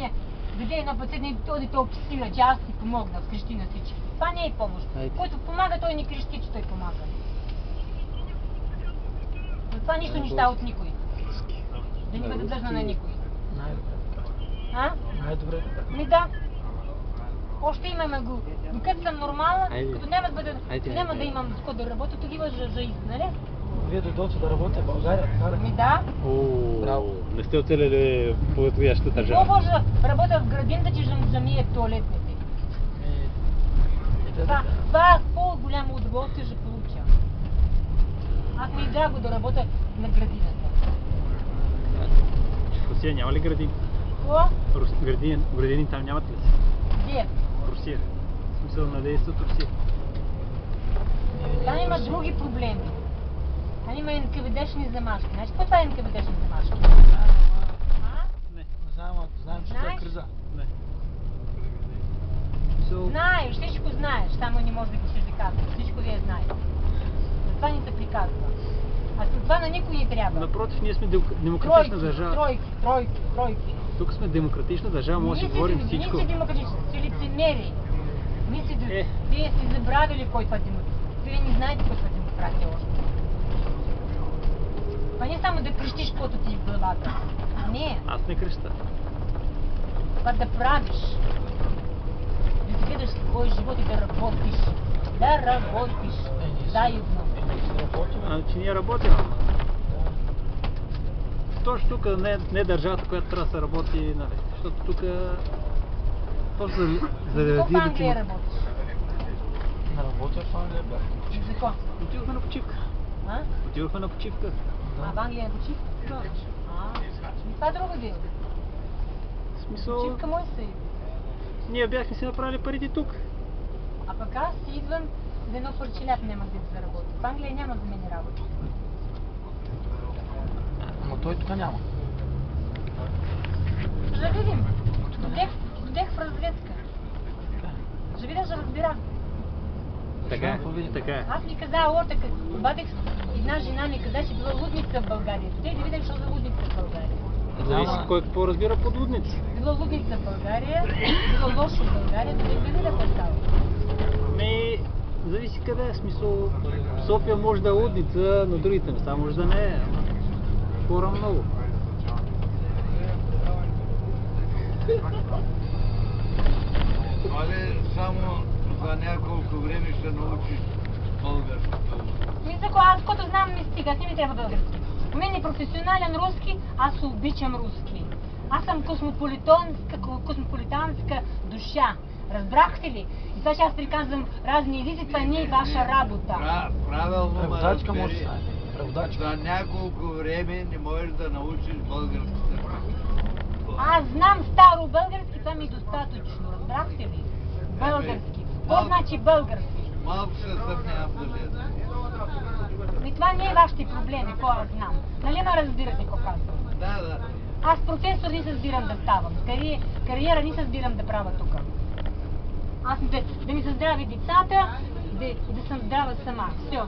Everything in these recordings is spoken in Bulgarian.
ние даде едно пътседне, той да те обсила, че аз ти помогна, крещи на всички. Това не е помощ. Който помага, той не крещи, че той помага. Но това нищо неща от никой. Да не бъде длъжна на никой. Най-добре. Ми да. Още имаме го. Докато съм нормална, като няма да имам с да работя, тогава за ист, нали? Вие дойдете да работите в България, така ли? Ми да. Браво. Не сте оцелели по отвиящата държава. Какво може да работя в градинта, че да мие туалетните? Това е по-голямо удоволствие ще получа. Аз ми е драго да работя на градината. В Русия няма ли градини? Какво? Градини там нямат ли си? Где? В Русия. В смисъл на действие от Русия. Там има други проблеми. Там има НКВДшни замашки. Знаеш какво това е НКВДшни замашки? Не. Знаем, че това е криза. Не. Знаеш, всичко знаеш, само не може да го си казваш. Всичко вие знаете. Затова ни се приказва. А това на никой не трябва. Напротив, ние сме демократична държава. Тройки. Тук сме демократична държава, може да си говорим всичко. Ние си демократични, си лицемери. Вие сте забравили кой това е демокрация. Вие не знаете кой това е демокрация още. Това не само да крещиш каквото ти в главата. Не. Аз не креща. Това да правиш. Да гледаш твой живот и да работиш. Да работиш. Заедно. Значи ние работим. Точно тук не е държавата, която трябва да се работи, нали? Защото тук точно заради Защо в Англия работиш? Не работя в Англия, бях. Защо? Отидохме на почивка. Отидохме на почивка. А в Англия на почивка? Да. Това е друго дело. В смисъл... Почивка мой си. Ние бяхме си направили парите тук. А пък аз си идвам за едно парче лято няма да заработя. В Англия няма за мен работа. Но той тук няма. Ще видим. Додех в разведка. Ще видя, ще разбира. Така е. Аз ми каза, обадих една жена ми каза, че била лудница в България. Додех да видим, що за лудница в България. Зависи кой какво разбира под лудница. Било лудница в България, било лошо в България, додех да видя какво става. Зависи къде е, смисъл. София може да е лудница, на другите места може да не е. Хора много. Але само за няколко време ще научиш български. Аз като знам ми стига, не ми трябва български. У мен е професионален руски, аз обичам руски. Аз съм космополитанска душа. Разбрахте ли? И това, че аз приказвам разни езици, това не е ваша работа. Правилно ме Преводачка може да разбери. За няколко време не можеш да научиш български. Аз знам старо български, това ми е достатъчно. Разбрахте ли? Български. Какво значи български? Малко се съмнявам да И това не е вашите проблеми, какво аз знам. Нали ме разбирате какво казвам? Да. Аз професор не се разбирам да ставам. Кариера не се разбирам да правя тук. Аз да ми са здрави децата, да съм здрава сама. Все.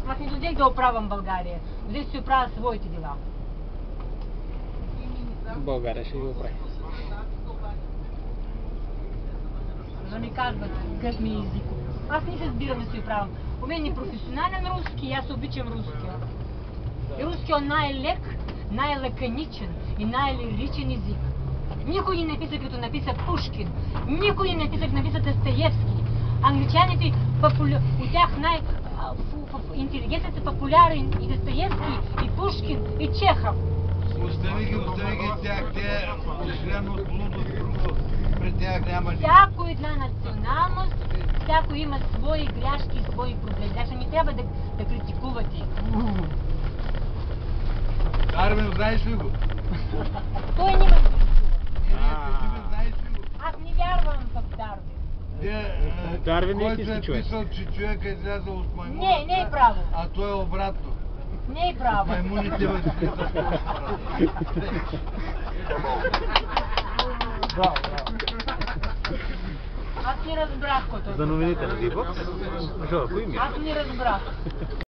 Аз не дойдех да оправям България. Дойдех да си оправя своите дела. България ще ги оправи. Да ми казват какъв ми е езиков. Аз не се разбирам да си оправям. У мен е професионален руски и аз обичам руския. И руския е най-лек, най-лаконичен и най-лиричен език. Никой не написа като написа Пушкин. Никой не написа като написа Достоевски. Англичаните, у тях интелигенцията е популярен и Достоевски, и Пушкин, и Чехов. Остави ги тях, те член от лудост, друго при тях няма нищо. Всяко една националност, всяко има свои грешки и свои проблеми. Значи не трябва да критикувате. Дарвин, знаеш ли го? Той не ме критикува. Знаеш ли го? Аз не вярвам в Дарвин. Дарвин не е истински човек. Който е писал, че човек е излязъл от маймуната, не е право. А то е обратно. Не е право. Маймуните възпитат. Браво. Аз не разбрах който. За новините на Вибокс? Жо, кой ми? Аз не разбрах.